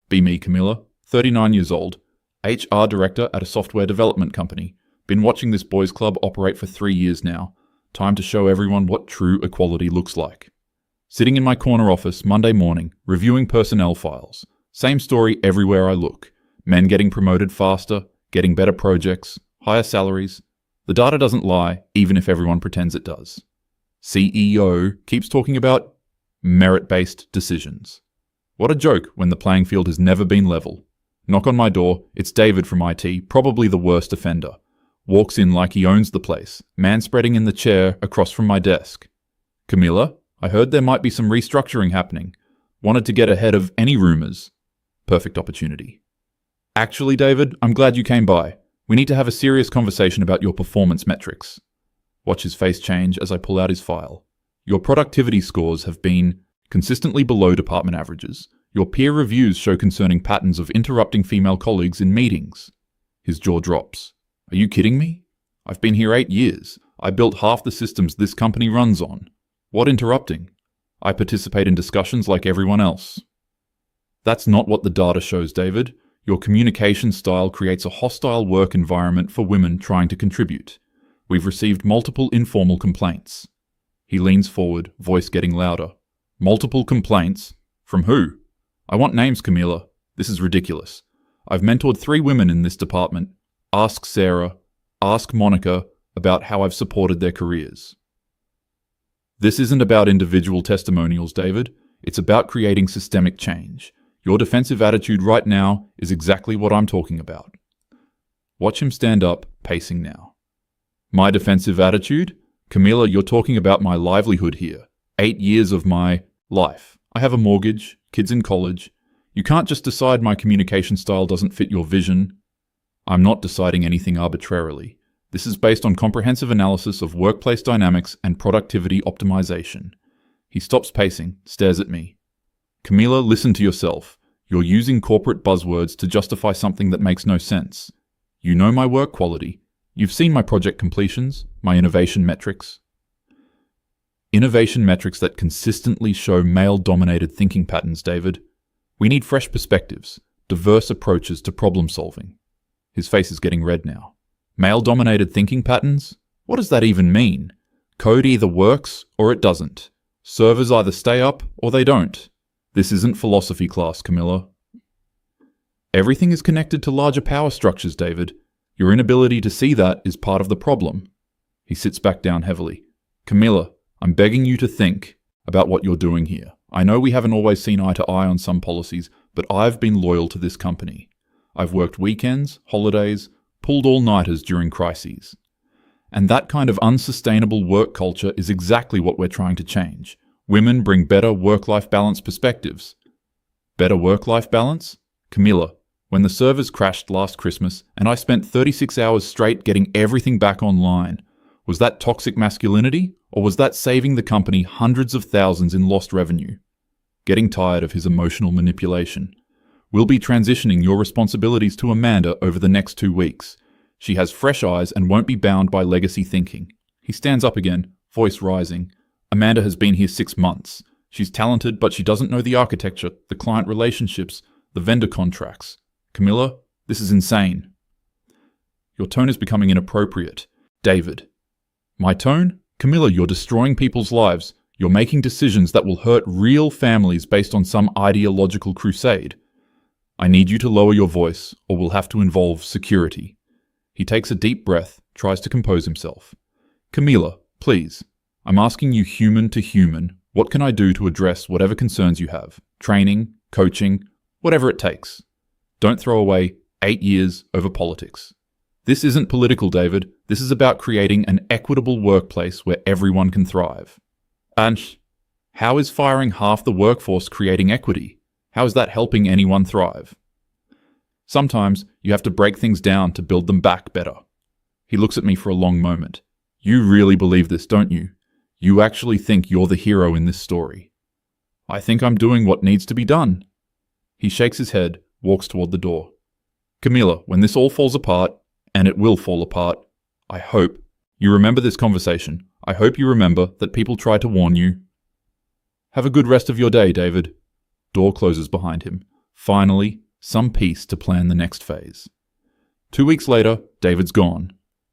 Be me, Camilla, 39 years old, HR director at a software development company. Been watching this boys' club operate for 3 years now. Time to show everyone what true equality looks like. Sitting in my corner office Monday morning, reviewing personnel files. Same story everywhere I look. Men getting promoted faster, getting better projects, higher salaries. The data doesn't lie, even if everyone pretends it does. CEO keeps talking about merit-based decisions. What a joke when the playing field has never been level. Knock on my door, it's David from IT, probably the worst offender. Walks in like he owns the place, manspreading in the chair across from my desk. Camilla, I heard there might be some restructuring happening. Wanted to get ahead of any rumors. Perfect opportunity. Actually, David, I'm glad you came by. We need to have a serious conversation about your performance metrics. Watch his face change as I pull out his file. Your productivity scores have been consistently below department averages. Your peer reviews show concerning patterns of interrupting female colleagues in meetings. His jaw drops. Are you kidding me? I've been here 8 years. I built half the systems this company runs on. What interrupting? I participate in discussions like everyone else. That's not what the data shows, David. Your communication style creates a hostile work environment for women trying to contribute. We've received multiple informal complaints. He leans forward, voice getting louder. Multiple complaints? From who? I want names, Camilla. This is ridiculous. I've mentored 3 women in this department. Ask Sarah, ask Monica about how I've supported their careers. This isn't about individual testimonials, David. It's about creating systemic change. Your defensive attitude right now is exactly what I'm talking about. Watch him stand up, pacing now. My defensive attitude? Camilla, you're talking about my livelihood here. 8 years of my life. I have a mortgage, kids in college. You can't just decide my communication style doesn't fit your vision. I'm not deciding anything arbitrarily. This is based on comprehensive analysis of workplace dynamics and productivity optimization. He stops pacing, stares at me. Camilla, listen to yourself. You're using corporate buzzwords to justify something that makes no sense. You know my work quality. You've seen my project completions, my innovation metrics. Innovation metrics that consistently show male-dominated thinking patterns, David. We need fresh perspectives, diverse approaches to problem solving. His face is getting red now. Male-dominated thinking patterns? What does that even mean? Code either works or it doesn't. Servers either stay up or they don't. This isn't philosophy class, Camilla. Everything is connected to larger power structures, David. Your inability to see that is part of the problem. He sits back down heavily. Camilla, I'm begging you to think about what you're doing here. I know we haven't always seen eye to eye on some policies, but I've been loyal to this company. I've worked weekends, holidays, pulled all-nighters during crises. And that kind of unsustainable work culture is exactly what we're trying to change. Women bring better work-life balance perspectives. Better work-life balance? Camilla, when the servers crashed last Christmas and I spent 36 hours straight getting everything back online, was that toxic masculinity, or was that saving the company hundreds of thousands in lost revenue? Getting tired of his emotional manipulation. We'll be transitioning your responsibilities to Amanda over the next 2 weeks. She has fresh eyes and won't be bound by legacy thinking. He stands up again, voice rising. Amanda has been here 6 months. She's talented, but she doesn't know the architecture, the client relationships, the vendor contracts. Camilla, this is insane. Your tone is becoming inappropriate. David. My tone? Camilla, you're destroying people's lives. You're making decisions that will hurt real families based on some ideological crusade. I need you to lower your voice, or we'll have to involve security. He takes a deep breath, tries to compose himself. Camilla, please. I'm asking you human to human, what can I do to address whatever concerns you have? Training, coaching, whatever it takes. Don't throw away 8 years over politics. This isn't political, David. This is about creating an equitable workplace where everyone can thrive. And how is firing half the workforce creating equity? How is that helping anyone thrive? Sometimes you have to break things down to build them back better. He looks at me for a long moment. You really believe this, don't you? You actually think you're the hero in this story. I think I'm doing what needs to be done. He shakes his head, walks toward the door. Camilla, when this all falls apart, and it will fall apart, I hope you remember this conversation. I hope you remember that people tried to warn you. Have a good rest of your day, David. Door closes behind him. Finally, some peace to plan the next phase. 2 weeks later, David's gone.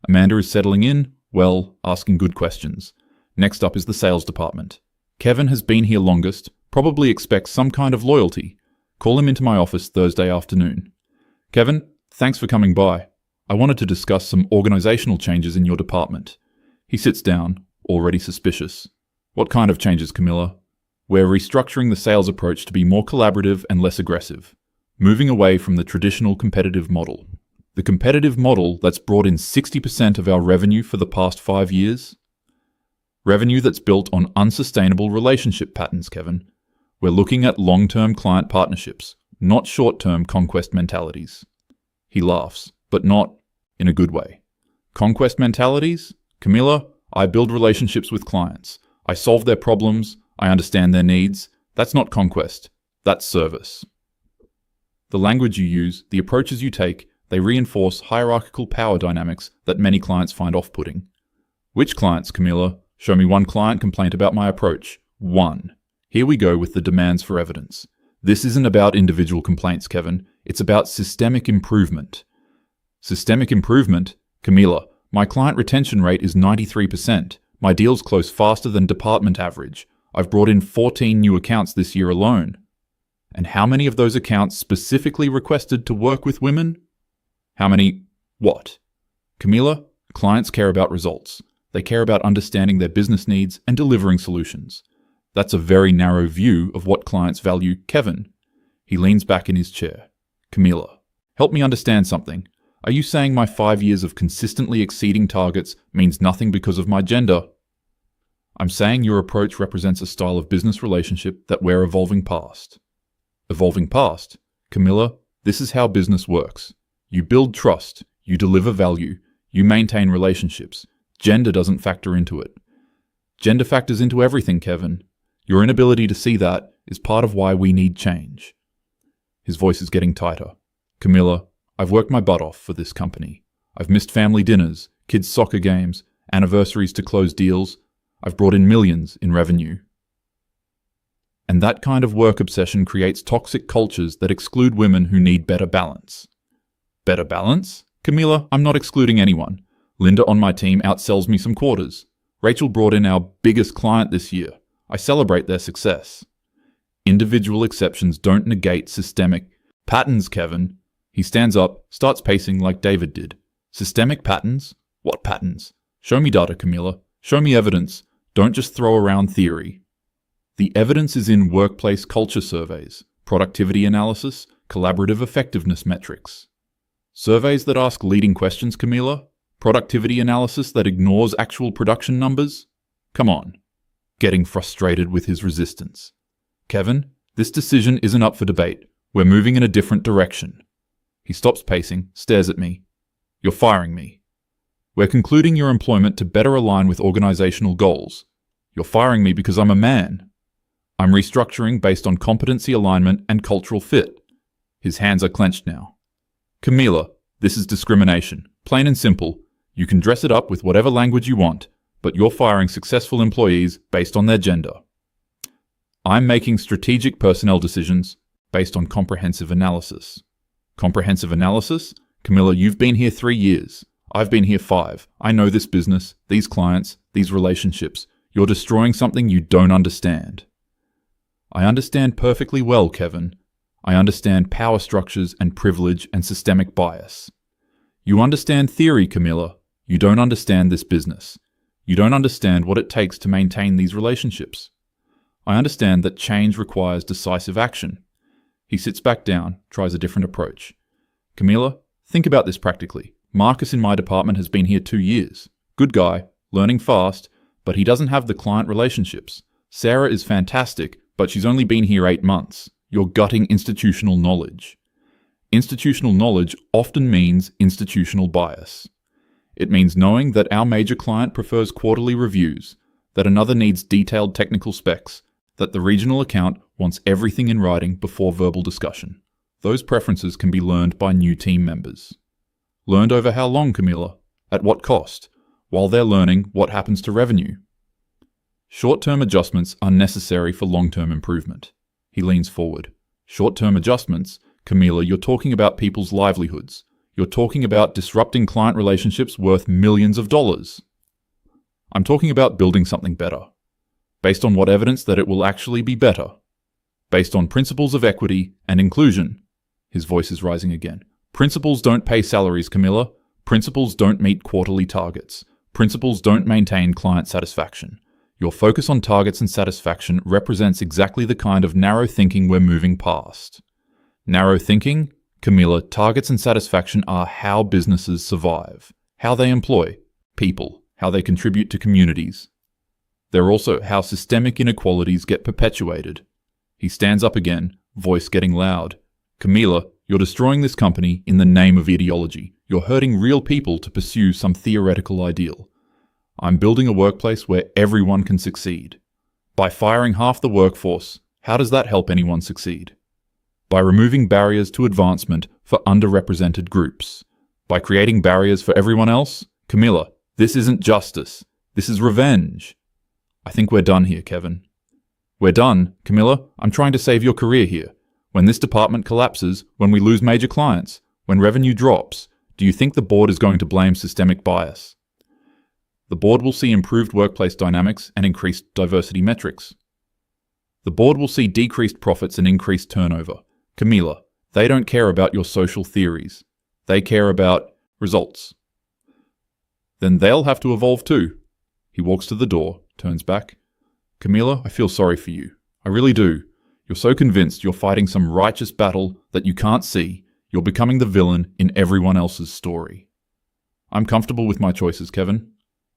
Amanda is settling in, well, asking good questions. Next up is the sales department. Kevin has been here longest, probably expects some kind of loyalty. Call him into my office Thursday afternoon. Kevin, thanks for coming by. I wanted to discuss some organizational changes in your department. He sits down, already suspicious. What kind of changes, Camilla? We're restructuring the sales approach to be more collaborative and less aggressive, moving away from the traditional competitive model. The competitive model that's brought in 60% of our revenue for the past 5 years? Revenue that's built on unsustainable relationship patterns, Kevin. We're looking at long-term client partnerships, not short-term conquest mentalities. He laughs, but not in a good way. Conquest mentalities? Camilla, I build relationships with clients. I solve their problems. I understand their needs. That's not conquest. That's service. The language you use, the approaches you take, they reinforce hierarchical power dynamics that many clients find off-putting. Which clients, Camilla? Show me one client complaint about my approach. One. Here we go with the demands for evidence. This isn't about individual complaints, Kevin. It's about systemic improvement. Systemic improvement? Camilla, my client retention rate is 93%. My deals close faster than department average. I've brought in 14 new accounts this year alone. And how many of those accounts specifically requested to work with women? How many what? Camilla, clients care about results. They care about understanding their business needs and delivering solutions. That's a very narrow view of what clients value, Kevin. He leans back in his chair. Camilla, help me understand something. Are you saying my 5 years of consistently exceeding targets means nothing because of my gender? I'm saying your approach represents a style of business relationship that we're evolving past. Evolving past? Camilla, this is how business works. You build trust, you deliver value, you maintain relationships. Gender doesn't factor into it. Gender factors into everything, Kevin. Your inability to see that is part of why we need change. His voice is getting tighter. Camilla, I've worked my butt off for this company. I've missed family dinners, kids' soccer games, anniversaries to close deals. I've brought in millions in revenue. And that kind of work obsession creates toxic cultures that exclude women who need better balance. Better balance? Camilla, I'm not excluding anyone. Linda on my team outsells me some quarters. Rachel brought in our biggest client this year. I celebrate their success. Individual exceptions don't negate systemic patterns, Kevin. He stands up, starts pacing like David did. Systemic patterns? What patterns? Show me data, Camilla. Show me evidence. Don't just throw around theory. The evidence is in workplace culture surveys, productivity analysis, collaborative effectiveness metrics. Surveys that ask leading questions, Camilla? Productivity analysis that ignores actual production numbers? Come on. Getting frustrated with his resistance. Kevin, this decision isn't up for debate. We're moving in a different direction. He stops pacing, stares at me. You're firing me. We're concluding your employment to better align with organizational goals. You're firing me because I'm a man. I'm restructuring based on competency alignment and cultural fit. His hands are clenched now. Camilla, this is discrimination. Plain and simple. You can dress it up with whatever language you want, but you're firing successful employees based on their gender. I'm making strategic personnel decisions based on comprehensive analysis. Comprehensive analysis? Camilla, you've been here 3 years. I've been here 5. I know this business, these clients, these relationships. You're destroying something you don't understand. I understand perfectly well, Kevin. I understand power structures and privilege and systemic bias. You understand theory, Camilla. You don't understand this business. You don't understand what it takes to maintain these relationships. I understand that change requires decisive action. He sits back down, tries a different approach. Camilla, think about this practically. Marcus in my department has been here 2 years. Good guy, learning fast, but he doesn't have the client relationships. Sarah is fantastic, but she's only been here 8 months. You're gutting institutional knowledge. Institutional knowledge often means institutional bias. It means knowing that our major client prefers quarterly reviews, that another needs detailed technical specs, that the regional account wants everything in writing before verbal discussion. Those preferences can be learned by new team members. Learned over how long, Camilla? At what cost? While they're learning, what happens to revenue? Short-term adjustments are necessary for long-term improvement. He leans forward. Short-term adjustments, Camila, you're talking about people's livelihoods. You're talking about disrupting client relationships worth millions of dollars. I'm talking about building something better. Based on what evidence that it will actually be better? Based on principles of equity and inclusion. His voice is rising again. Principles don't pay salaries, Camila. Principles don't meet quarterly targets. Principles don't maintain client satisfaction. Your focus on targets and satisfaction represents exactly the kind of narrow thinking we're moving past. Narrow thinking? Camila, targets and satisfaction are how businesses survive, how they employ people, how they contribute to communities. They're also how systemic inequalities get perpetuated. He stands up again, voice getting loud. Camila, you're destroying this company in the name of ideology. You're hurting real people to pursue some theoretical ideal. I'm building a workplace where everyone can succeed. By firing half the workforce, how does that help anyone succeed? By removing barriers to advancement for underrepresented groups. By creating barriers for everyone else? Camila, this isn't justice. This is revenge. I think we're done here, Kevin. We're done, Camila. I'm trying to save your career here. When this department collapses, when we lose major clients, when revenue drops, do you think the board is going to blame systemic bias? The board will see improved workplace dynamics and increased diversity metrics. The board will see decreased profits and increased turnover. Camila, they don't care about your social theories. They care about results. Then they'll have to evolve too. He walks to the door, turns back. Camila, I feel sorry for you. I really do. You're so convinced you're fighting some righteous battle that you can't see. You're becoming the villain in everyone else's story. I'm comfortable with my choices, Kevin.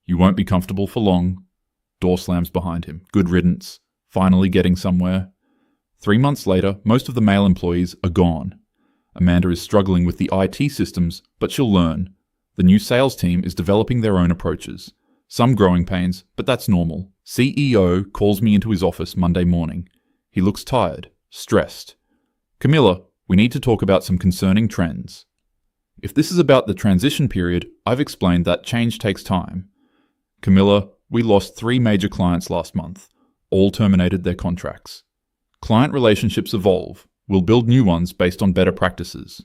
You won't be comfortable for long. Door slams behind him. Good riddance. Finally getting somewhere. 3 months later, most of the male employees are gone. Amanda is struggling with the IT systems, but she'll learn. The new sales team is developing their own approaches. Some growing pains, but that's normal. CEO calls me into his office Monday morning. He looks tired, stressed. Camila, we need to talk about some concerning trends. If this is about the transition period, I've explained that change takes time. Camila, we lost 3 major clients last month. All terminated their contracts. Client relationships evolve. We'll build new ones based on better practices.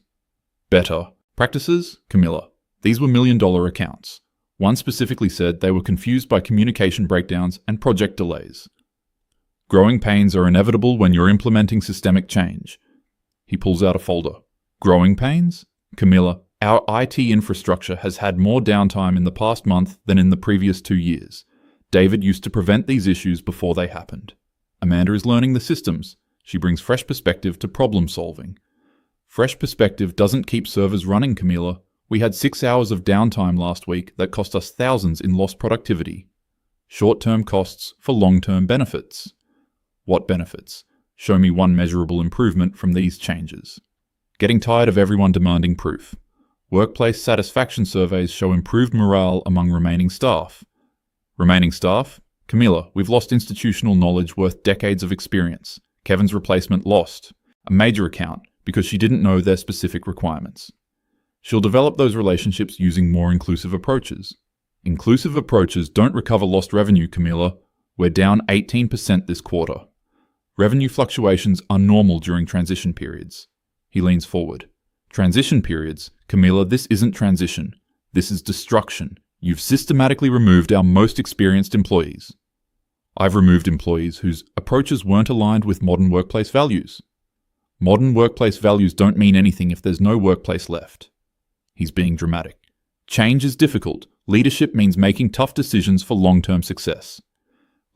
Better practices? Camila, these were $1 million accounts. One specifically said they were confused by communication breakdowns and project delays. Growing pains are inevitable when you're implementing systemic change. He pulls out a folder. Growing pains? Camila, our IT infrastructure has had more downtime in the past month than in the previous 2 years. David used to prevent these issues before they happened. Amanda is learning the systems. She brings fresh perspective to problem solving. Fresh perspective doesn't keep servers running, Camila. We had 6 hours of downtime last week that cost us thousands in lost productivity. Short-term costs for long-term benefits. What benefits? Show me one measurable improvement from these changes. Getting tired of everyone demanding proof. Workplace satisfaction surveys show improved morale among remaining staff. Remaining staff? Camila, we've lost institutional knowledge worth decades of experience. Kevin's replacement lost. A major account, because she didn't know their specific requirements. She'll develop those relationships using more inclusive approaches. Inclusive approaches don't recover lost revenue, Camila. We're down 18% this quarter. Revenue fluctuations are normal during transition periods. He leans forward. Transition periods? Camila, this isn't transition. This is destruction. You've systematically removed our most experienced employees. I've removed employees whose approaches weren't aligned with modern workplace values. Modern workplace values don't mean anything if there's no workplace left. He's being dramatic. Change is difficult. Leadership means making tough decisions for long-term success.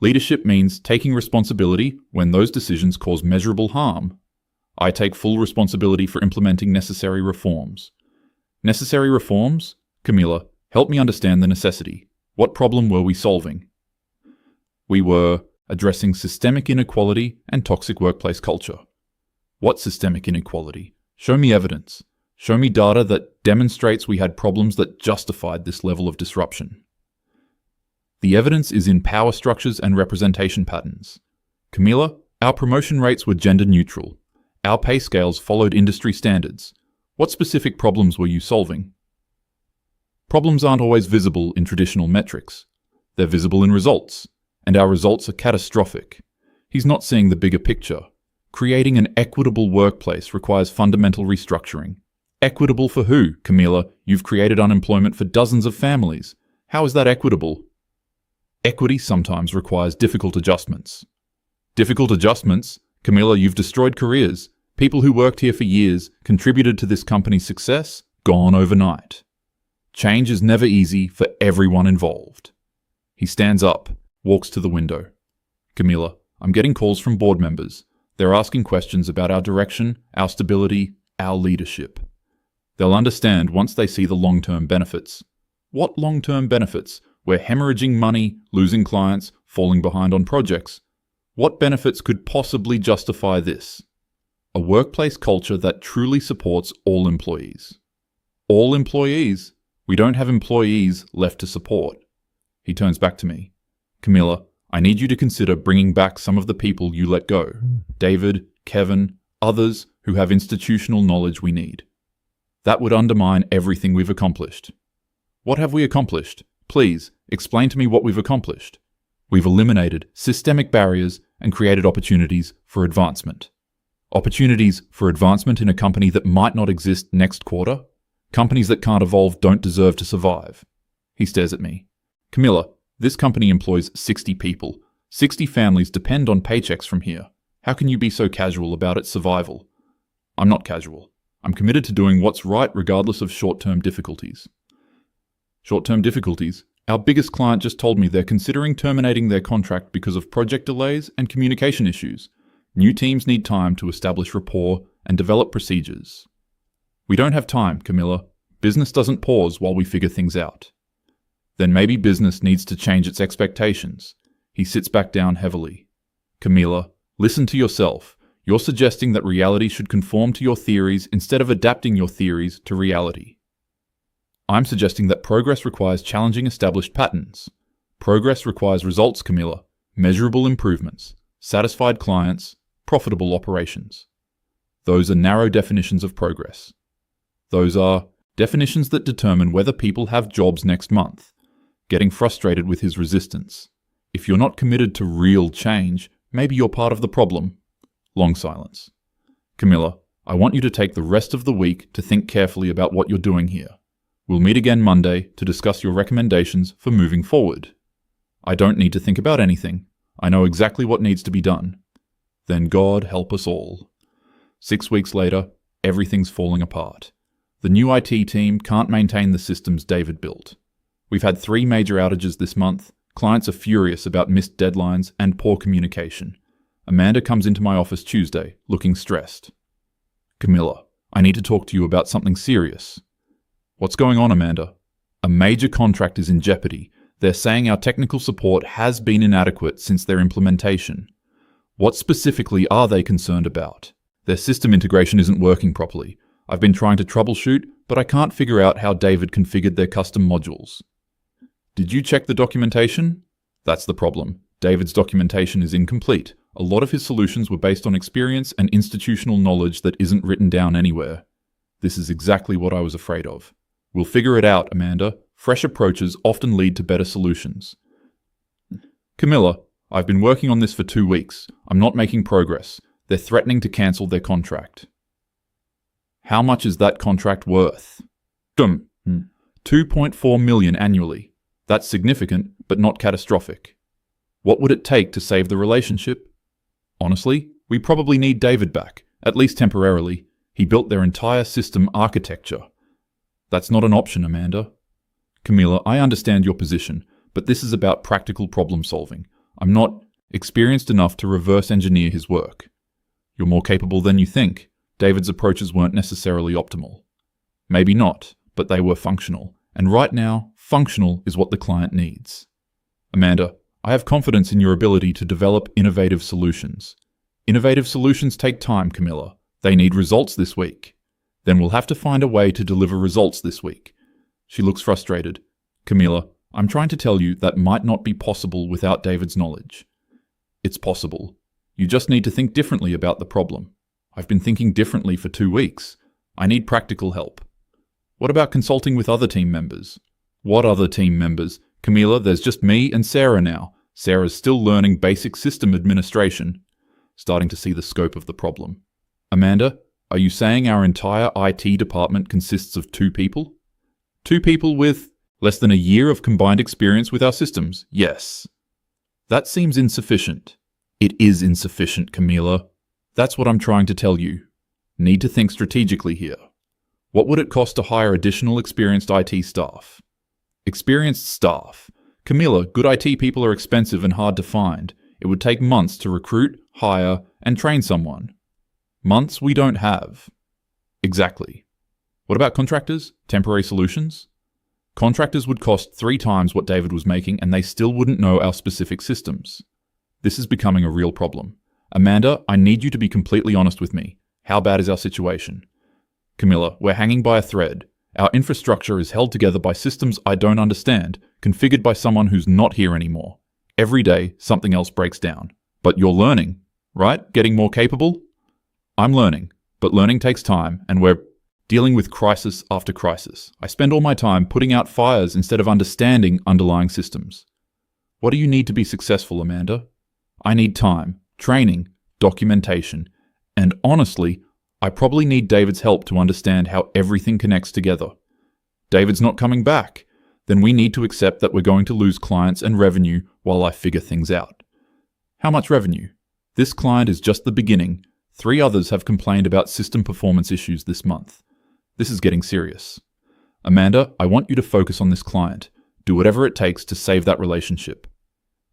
Leadership means taking responsibility when those decisions cause measurable harm. I take full responsibility for implementing necessary reforms. Necessary reforms? Camila, help me understand the necessity. What problem were we solving? We were addressing systemic inequality and toxic workplace culture. What systemic inequality? Show me evidence. Show me data that demonstrates we had problems that justified this level of disruption. The evidence is in power structures and representation patterns. Camila, our promotion rates were gender neutral. Our pay scales followed industry standards. What specific problems were you solving? Problems aren't always visible in traditional metrics. They're visible in results, and our results are catastrophic. He's not seeing the bigger picture. Creating an equitable workplace requires fundamental restructuring. Equitable for who, Camilla? You've created unemployment for dozens of families. How is that equitable? Equity sometimes requires difficult adjustments. Difficult adjustments? Camilla, you've destroyed careers. People who worked here for years, contributed to this company's success, gone overnight. Change is never easy for everyone involved. He stands up, walks to the window. Camilla, I'm getting calls from board members. They're asking questions about our direction, our stability, our leadership. They'll understand once they see the long-term benefits. What long-term benefits? We're hemorrhaging money, losing clients, falling behind on projects. What benefits could possibly justify this? A workplace culture that truly supports all employees. All employees? We don't have employees left to support. He turns back to me. Camilla, I need you to consider bringing back some of the people you let go. David, Kevin, others who have institutional knowledge we need. That would undermine everything we've accomplished. What have we accomplished? Please, explain to me what we've accomplished. We've eliminated systemic barriers and created opportunities for advancement. Opportunities for advancement in a company that might not exist next quarter? Companies that can't evolve don't deserve to survive. He stares at me. Camilla, this company employs 60 people. 60 families depend on paychecks from here. How can you be so casual about its survival? I'm not casual. I'm committed to doing what's right regardless of short-term difficulties. Short-term difficulties? Our biggest client just told me they're considering terminating their contract because of project delays and communication issues. New teams need time to establish rapport and develop procedures. We don't have time, Camilla. Business doesn't pause while we figure things out. Then maybe business needs to change its expectations. He sits back down heavily. Camilla, listen to yourself. You're suggesting that reality should conform to your theories instead of adapting your theories to reality. I'm suggesting that progress requires challenging established patterns. Progress requires results, Camilla. Measurable improvements, satisfied clients, profitable operations. Those are narrow definitions of progress. Those are definitions that determine whether people have jobs next month. Getting frustrated with his resistance. If you're not committed to real change, maybe you're part of the problem. Long silence. Camilla, I want you to take the rest of the week to think carefully about what you're doing here. We'll meet again Monday to discuss your recommendations for moving forward. I don't need to think about anything. I know exactly what needs to be done. Then God help us all. 6 weeks later, everything's falling apart. The new IT team can't maintain the systems David built. We've had 3 major outages this month. Clients are furious about missed deadlines and poor communication. Amanda comes into my office Tuesday, looking stressed. Camilla, I need to talk to you about something serious. What's going on, Amanda? A major contract is in jeopardy. They're saying our technical support has been inadequate since their implementation. What specifically are they concerned about? Their system integration isn't working properly. I've been trying to troubleshoot, but I can't figure out how David configured their custom modules. Did you check the documentation? That's the problem. David's documentation is incomplete. A lot of his solutions were based on experience and institutional knowledge that isn't written down anywhere. This is exactly what I was afraid of. We'll figure it out, Amanda. Fresh approaches often lead to better solutions. Camilla, I've been working on this for 2 weeks. I'm not making progress. They're threatening to cancel their contract. How much is that contract worth? 2.4 million annually. That's significant, but not catastrophic. What would it take to save the relationship? Honestly, we probably need David back, at least temporarily. He built their entire system architecture. That's not an option, Amanda. Camilla, I understand your position, but this is about practical problem solving. I'm not experienced enough to reverse engineer his work. You're more capable than you think. David's approaches weren't necessarily optimal. Maybe not, but they were functional. And right now, functional is what the client needs. Amanda, I have confidence in your ability to develop innovative solutions. Innovative solutions take time, Camilla. They need results this week. Then we'll have to find a way to deliver results this week. She looks frustrated. Camilla, I'm trying to tell you that might not be possible without David's knowledge. It's possible. You just need to think differently about the problem. I've been thinking differently for 2 weeks. I need practical help. What about consulting with other team members? What other team members? Camilla, there's just me and Sarah now. Sarah's still learning basic system administration. starting to see the scope of the problem. Amanda, are you saying our entire IT department consists of 2 people? 2 people with less than a year of combined experience with our systems? Yes. That seems insufficient. It is insufficient, Camila. That's what I'm trying to tell you. Need to think strategically here. What would it cost to hire additional experienced IT staff? Experienced staff. Camila, good IT people are expensive and hard to find. It would take months to recruit, hire, and train someone. Months we don't have. Exactly. What about contractors? Temporary solutions? Contractors would cost 3 times what David was making, and they still wouldn't know our specific systems. This is becoming a real problem. Amanda, I need you to be completely honest with me. How bad is our situation? Camila, we're hanging by a thread. Our infrastructure is held together by systems I don't understand, configured by someone who's not here anymore. Every day, something else breaks down. But you're learning, right? Getting more capable? I'm learning, but learning takes time, and we're dealing with crisis after crisis. I spend all my time putting out fires instead of understanding underlying systems. What do you need to be successful, Amanda? I need time, training, documentation, and honestly, I probably need David's help to understand how everything connects together. David's not coming back. Then we need to accept that we're going to lose clients and revenue while I figure things out. How much revenue? This client is just the beginning. 3 others have complained about system performance issues this month. This is getting serious. Amanda, I want you to focus on this client. Do whatever it takes to save that relationship.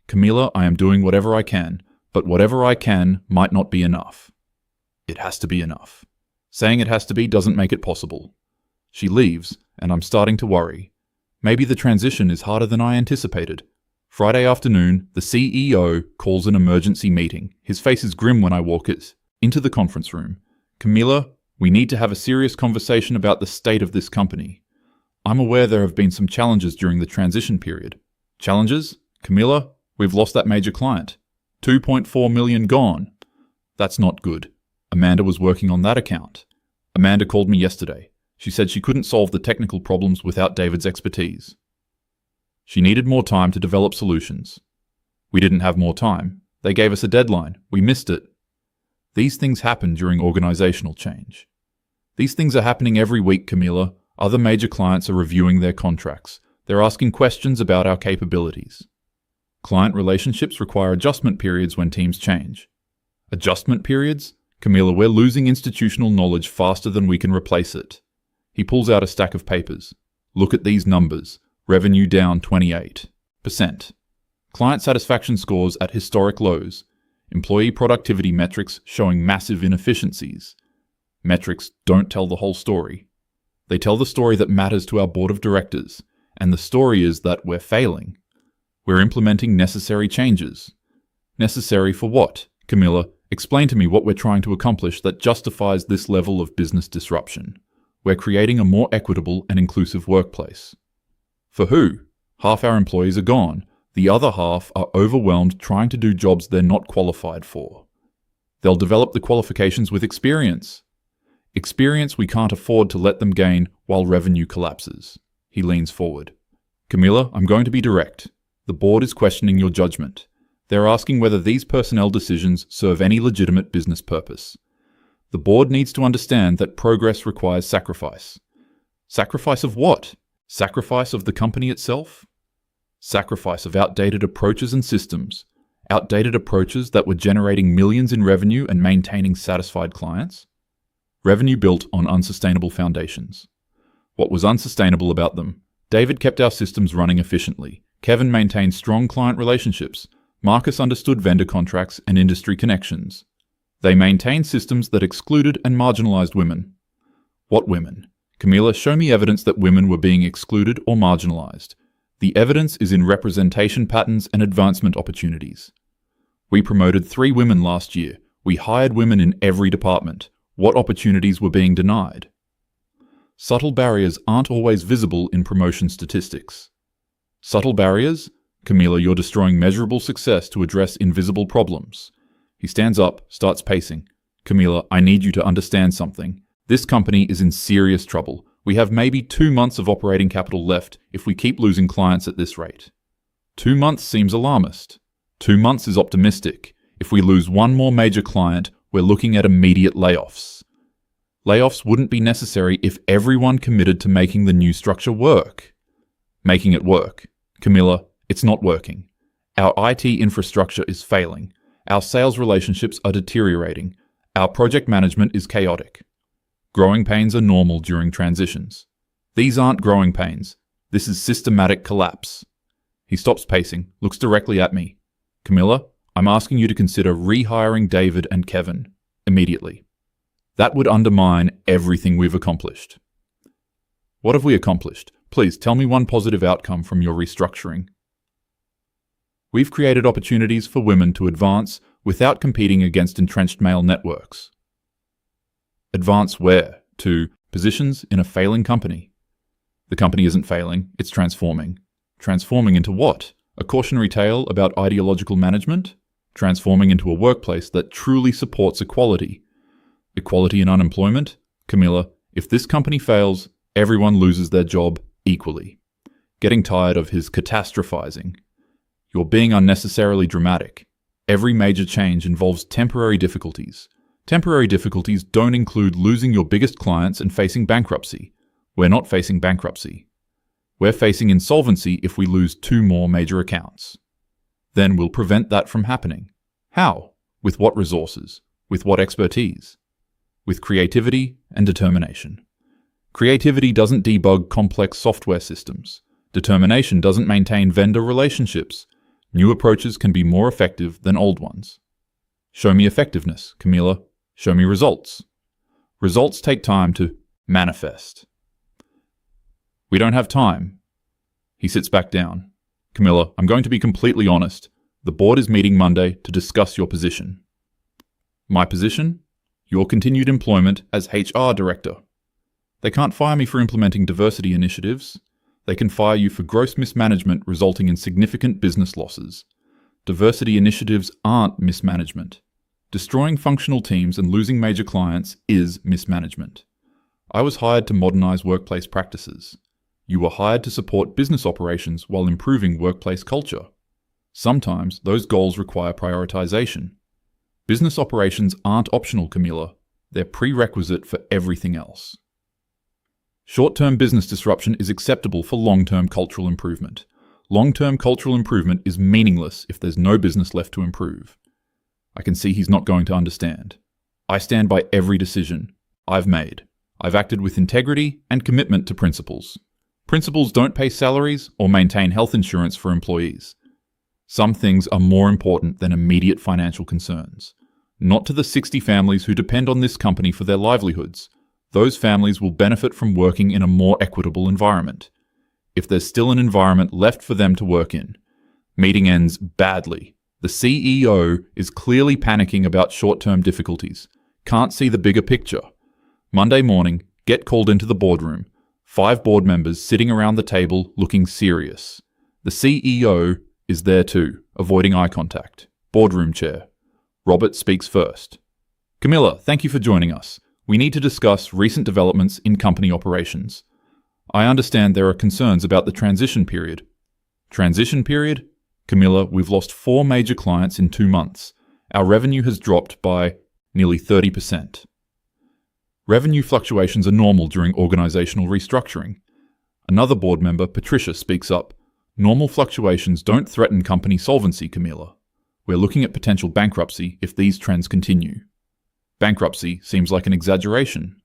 Camila, I am doing whatever I can, but whatever I can might not be enough. It has to be enough. Saying it has to be doesn't make it possible. She leaves, and I'm starting to worry. Maybe the transition is harder than I anticipated. Friday afternoon, the CEO calls an emergency meeting. His face is grim when I walk into the conference room. Camila, we need to have a serious conversation about the state of this company. I'm aware there have been some challenges during the transition period. Challenges? Camila, we've lost that major client. 2.4 million gone. That's not good. Amanda was working on that account. Amanda called me yesterday. She said she couldn't solve the technical problems without David's expertise. She needed more time to develop solutions. We didn't have more time. They gave us a deadline. We missed it. These things happen during organizational change. These things are happening every week, Camila. Other major clients are reviewing their contracts. They're asking questions about our capabilities. Client relationships require adjustment periods when teams change. Adjustment periods? Camila, we're losing institutional knowledge faster than we can replace it. He pulls out a stack of papers. Look at these numbers. Revenue down 28%. Client satisfaction scores at historic lows. Employee productivity metrics showing massive inefficiencies. Metrics don't tell the whole story. They tell the story that matters to our board of directors, and the story is that we're failing. We're implementing necessary changes. Necessary for what? Camila, explain to me what we're trying to accomplish that justifies this level of business disruption. We're creating a more equitable and inclusive workplace. For who? Half our employees are gone. The other half are overwhelmed trying to do jobs they're not qualified for. They'll develop the qualifications with experience. Experience we can't afford to let them gain while revenue collapses. He leans forward. Camila, I'm going to be direct. The board is questioning your judgment. They're asking whether these personnel decisions serve any legitimate business purpose. The board needs to understand that progress requires sacrifice. Sacrifice of what? Sacrifice of the company itself? Sacrifice of outdated approaches and systems. Outdated approaches that were generating millions in revenue and maintaining satisfied clients. Revenue built on unsustainable foundations. What was unsustainable about them? David kept our systems running efficiently. Kevin maintained strong client relationships. Marcus understood vendor contracts and industry connections. They maintained systems that excluded and marginalized women. What women? Camila, show me evidence that women were being excluded or marginalized. The evidence is in representation patterns and advancement opportunities. We promoted 3 women last year. We hired women in every department. What opportunities were being denied? Subtle barriers aren't always visible in promotion statistics. Subtle barriers? Camila, you're destroying measurable success to address invisible problems. He stands up, starts pacing. Camila, I need you to understand something. This company is in serious trouble. We have maybe 2 months of operating capital left if we keep losing clients at this rate. 2 months seems alarmist. 2 months is optimistic. If we lose one more major client, we're looking at immediate layoffs. Layoffs wouldn't be necessary if everyone committed to making the new structure work. Making it work. Camilla, it's not working. Our IT infrastructure is failing. Our sales relationships are deteriorating. Our project management is chaotic. Growing pains are normal during transitions. These aren't growing pains. This is systematic collapse. He stops pacing, looks directly at me. Camilla, I'm asking you to consider rehiring David and Kevin immediately. That would undermine everything we've accomplished. What have we accomplished? Please tell me one positive outcome from your restructuring. We've created opportunities for women to advance without competing against entrenched male networks. Advance where? To positions in a failing company. The company isn't failing, it's transforming. Transforming into what? A cautionary tale about ideological management? Transforming into a workplace that truly supports equality. Equality in unemployment? Camilla, if this company fails, everyone loses their job equally. Getting tired of his catastrophizing. You're being unnecessarily dramatic. Every major change involves temporary difficulties. Temporary difficulties don't include losing your biggest clients and facing bankruptcy. We're not facing bankruptcy. We're facing insolvency if we lose 2 more major accounts. Then we'll prevent that from happening. How? With what resources? With what expertise? With creativity and determination. Creativity doesn't debug complex software systems. Determination doesn't maintain vendor relationships. New approaches can be more effective than old ones. Show me effectiveness, Camilla. Show me results. Results take time to manifest. We don't have time. He sits back down. Camilla, I'm going to be completely honest. The board is meeting Monday to discuss your position. My position? Your continued employment as HR director. They can't fire me for implementing diversity initiatives. They can fire you for gross mismanagement resulting in significant business losses. Diversity initiatives aren't mismanagement. Destroying functional teams and losing major clients is mismanagement. I was hired to modernize workplace practices. You were hired to support business operations while improving workplace culture. Sometimes those goals require prioritization. Business operations aren't optional, Camilla. They're prerequisite for everything else. Short-term business disruption is acceptable for long-term cultural improvement. Long-term cultural improvement is meaningless if there's no business left to improve. I can see he's not going to understand. I stand by every decision I've made. I've acted with integrity and commitment to principles. Principals don't pay salaries or maintain health insurance for employees. Some things are more important than immediate financial concerns. Not to the 60 families who depend on this company for their livelihoods. Those families will benefit from working in a more equitable environment. If there's still an environment left for them to work in. Meeting ends badly. The CEO is clearly panicking about short-term difficulties. Can't see the bigger picture. Monday morning, get called into the boardroom. 5 board members sitting around the table looking serious. The CEO is there too, avoiding eye contact. Boardroom chair. Robert speaks first. Camilla, thank you for joining us. We need to discuss recent developments in company operations. I understand there are concerns about the transition period. Transition period? Camilla, we've lost 4 major clients in 2 months. Our revenue has dropped by nearly 30%. Revenue fluctuations are normal during organizational restructuring. Another board member, Patricia, speaks up. Normal fluctuations don't threaten company solvency, Camilla. We're looking at potential bankruptcy if these trends continue. Bankruptcy seems like an exaggeration.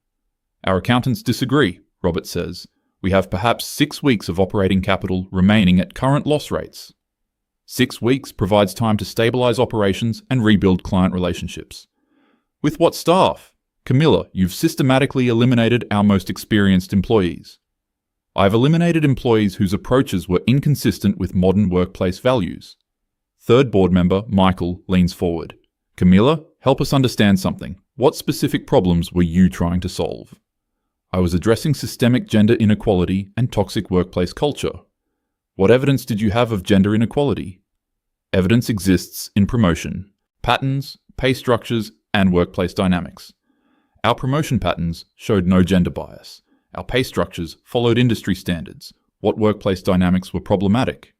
Our accountants disagree, Robert says. We have perhaps 6 weeks of operating capital remaining at current loss rates. 6 weeks provides time to stabilize operations and rebuild client relationships. With what staff? Camilla, you've systematically eliminated our most experienced employees. I've eliminated employees whose approaches were inconsistent with modern workplace values. Third board member, Michael, leans forward. Camilla, help us understand something. What specific problems were you trying to solve? I was addressing systemic gender inequality and toxic workplace culture. What evidence did you have of gender inequality? Evidence exists in promotion, patterns, pay structures, and workplace dynamics. Our promotion patterns showed no gender bias. Our pay structures followed industry standards. What workplace dynamics were problematic?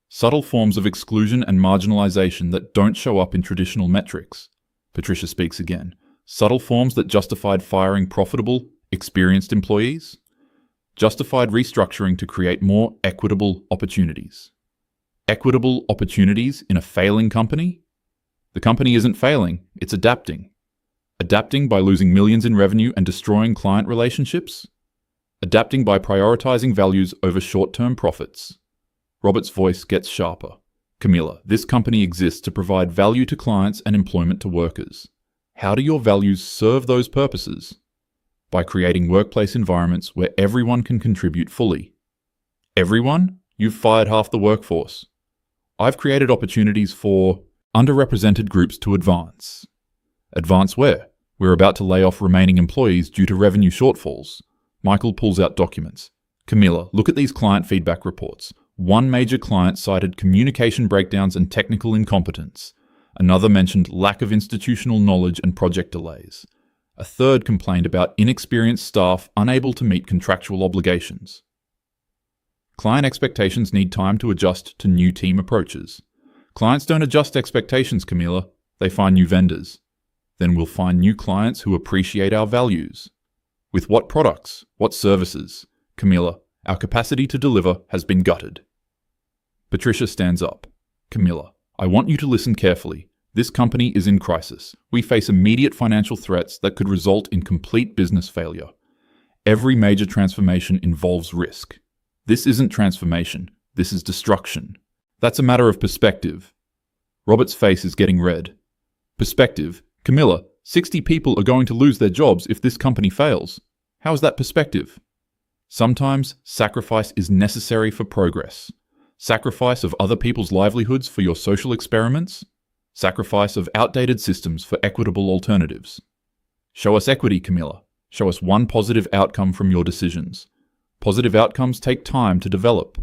Subtle forms of exclusion and marginalization that don't show up in traditional metrics. Patricia speaks again. Subtle forms that justified firing profitable, experienced employees. Justified restructuring to create more equitable opportunities. Equitable opportunities in a failing company? The company isn't failing, it's adapting. Adapting by losing millions in revenue and destroying client relationships? Adapting by prioritizing values over short-term profits. Robert's voice gets sharper. Camilla, this company exists to provide value to clients and employment to workers. How do your values serve those purposes? By creating workplace environments where everyone can contribute fully. Everyone? You've fired half the workforce. I've created opportunities for underrepresented groups to advance. Advance where? We're about to lay off remaining employees due to revenue shortfalls. Michael pulls out documents. Camilla, look at these client feedback reports. One major client cited communication breakdowns and technical incompetence. Another mentioned lack of institutional knowledge and project delays. A third complained about inexperienced staff unable to meet contractual obligations. Client expectations need time to adjust to new team approaches. Clients don't adjust expectations, Camilla. They find new vendors. Then we'll find new clients who appreciate our values. With what products? What services? Camilla, our capacity to deliver has been gutted. Patricia stands up. Camilla, I want you to listen carefully. This company is in crisis. We face immediate financial threats that could result in complete business failure. Every major transformation involves risk. This isn't transformation. This is destruction. That's a matter of perspective. Robert's face is getting red. Perspective? Camilla, 60 people are going to lose their jobs if this company fails. How is that perspective? Sometimes sacrifice is necessary for progress. Sacrifice of other people's livelihoods for your social experiments. Sacrifice of outdated systems for equitable alternatives. Show us equity, Camilla. Show us one positive outcome from your decisions. Positive outcomes take time to develop.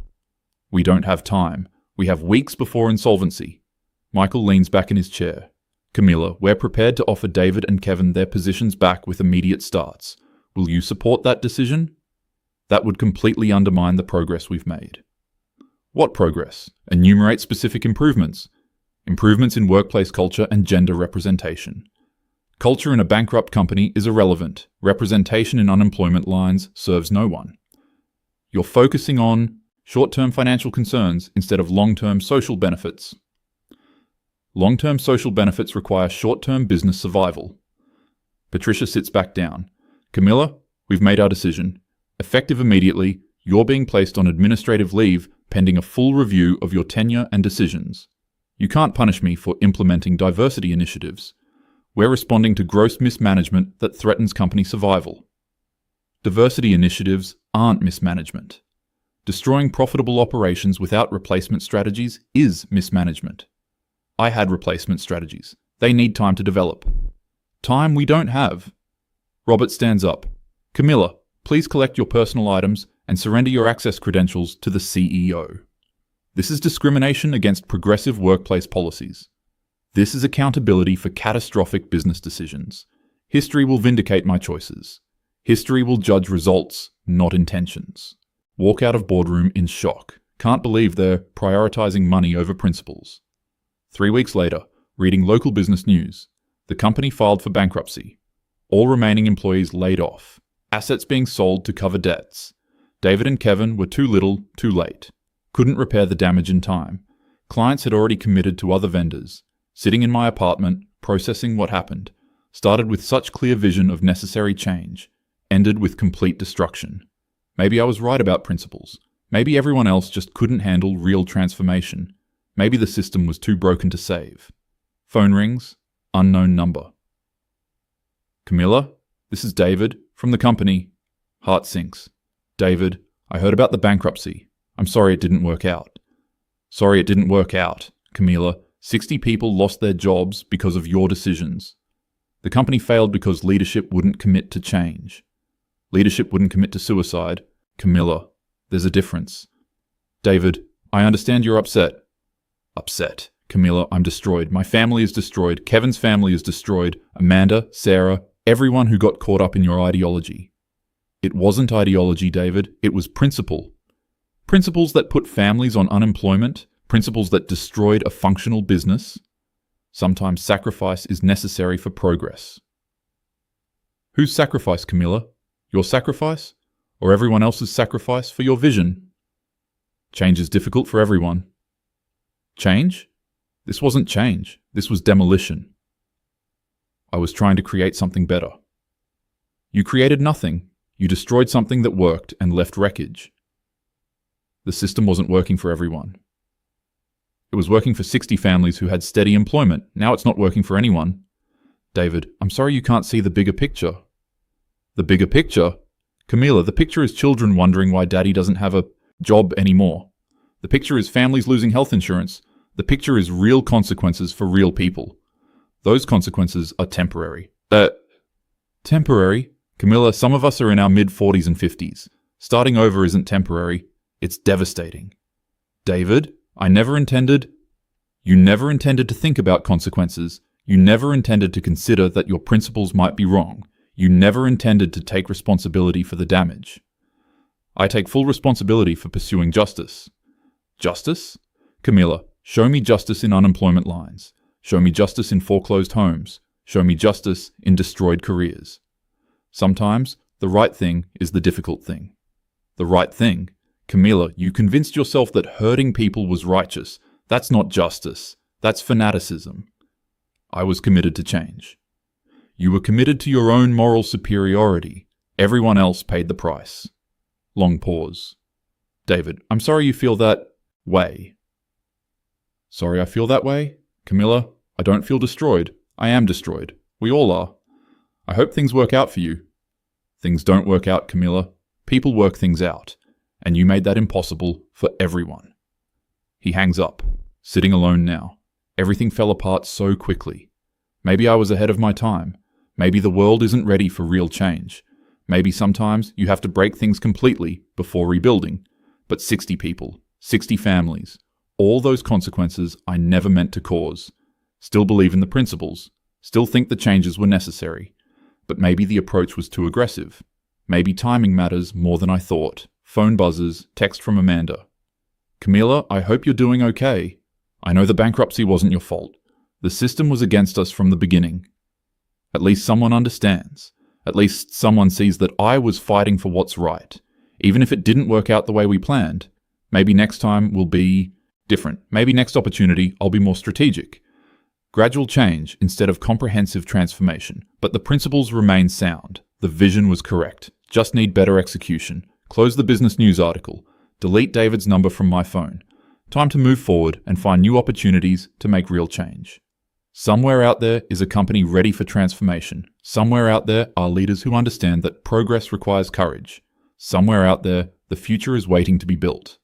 We don't have time. We have weeks before insolvency. Michael leans back in his chair. Camilla, we're prepared to offer David and Kevin their positions back with immediate starts. Will you support that decision? That would completely undermine the progress we've made. What progress? Enumerate specific improvements. Improvements in workplace culture and gender representation. Culture in a bankrupt company is irrelevant. Representation in unemployment lines serves no one. You're focusing on short-term financial concerns instead of long-term social benefits. Long-term social benefits require short-term business survival. Patricia sits back down. Camilla, we've made our decision. Effective immediately, you're being placed on administrative leave pending a full review of your tenure and decisions. You can't punish me for implementing diversity initiatives. We're responding to gross mismanagement that threatens company survival. Diversity initiatives aren't mismanagement. Destroying profitable operations without replacement strategies is mismanagement. I had replacement strategies. They need time to develop. Time we don't have. Robert stands up. Camilla, please collect your personal items and surrender your access credentials to the CEO. This is discrimination against progressive workplace policies. This is accountability for catastrophic business decisions. History will vindicate my choices. History will judge results, not intentions. Walk out of boardroom in shock. Can't believe they're prioritizing money over principles. 3 weeks later, reading local business news. The company filed for bankruptcy. All remaining employees laid off. Assets being sold to cover debts. David and Kevin were too little, too late. Couldn't repair the damage in time. Clients had already committed to other vendors. Sitting in my apartment, processing what happened. Started with such clear vision of necessary change. Ended with complete destruction. Maybe I was right about principles. Maybe everyone else just couldn't handle real transformation. Maybe the system was too broken to save. Phone rings. Unknown number. Camilla, this is David, from the company. Heart sinks. David, I heard about the bankruptcy. I'm sorry it didn't work out. Sorry it didn't work out. Camilla, 60 people lost their jobs because of your decisions. The company failed because leadership wouldn't commit to change. Leadership wouldn't commit to suicide. Camilla, there's a difference. David, I understand you're upset. Upset. Camilla, I'm destroyed. My family is destroyed. Kevin's family is destroyed. Amanda, Sarah, everyone who got caught up in your ideology. It wasn't ideology, David. It was principle. Principles that put families on unemployment. Principles that destroyed a functional business. Sometimes sacrifice is necessary for progress. Whose sacrifice, Camilla? Your sacrifice? Or everyone else's sacrifice for your vision? Change is difficult for everyone. Change? This wasn't change. This was demolition. I was trying to create something better. You created nothing. You destroyed something that worked and left wreckage. The system wasn't working for everyone. It was working for 60 families who had steady employment. Now it's not working for anyone. David, I'm sorry you can't see the bigger picture. The bigger picture? Camila, the picture is children wondering why daddy doesn't have a job anymore. The picture is families losing health insurance. The picture is real consequences for real people. Those consequences are temporary. Temporary? Camilla, some of us are in our mid-40s and 50s. Starting over isn't temporary. It's devastating. David, you never intended to think about consequences. You never intended to consider that your principles might be wrong. You never intended to take responsibility for the damage. I take full responsibility for pursuing justice. Justice? Camilla, show me justice in unemployment lines. Show me justice in foreclosed homes. Show me justice in destroyed careers. Sometimes, the right thing is the difficult thing. The right thing? Camilla, you convinced yourself that hurting people was righteous. That's not justice. That's fanaticism. I was committed to change. You were committed to your own moral superiority. Everyone else paid the price. Long pause. David, I'm sorry you feel that way. Sorry I feel that way? Camilla, I don't feel destroyed. I am destroyed. We all are. I hope things work out for you. Things don't work out, Camilla. People work things out. And you made that impossible for everyone. He hangs up, sitting alone now. Everything fell apart so quickly. Maybe I was ahead of my time. Maybe the world isn't ready for real change. Maybe sometimes you have to break things completely before rebuilding. But 60 people, 60 families, all those consequences I never meant to cause. Still believe in the principles. Still think the changes were necessary. But maybe the approach was too aggressive. Maybe timing matters more than I thought. Phone buzzes, text from Amanda. Camila, I hope you're doing okay. I know the bankruptcy wasn't your fault. The system was against us from the beginning. At least someone understands. At least someone sees that I was fighting for what's right. Even if it didn't work out the way we planned. Maybe next time will be different. Maybe next opportunity I'll be more strategic. Gradual change instead of comprehensive transformation. But the principles remain sound. The vision was correct. Just need better execution. Close the business news article. Delete David's number from my phone. Time to move forward and find new opportunities to make real change. Somewhere out there is a company ready for transformation. Somewhere out there are leaders who understand that progress requires courage. Somewhere out there, the future is waiting to be built.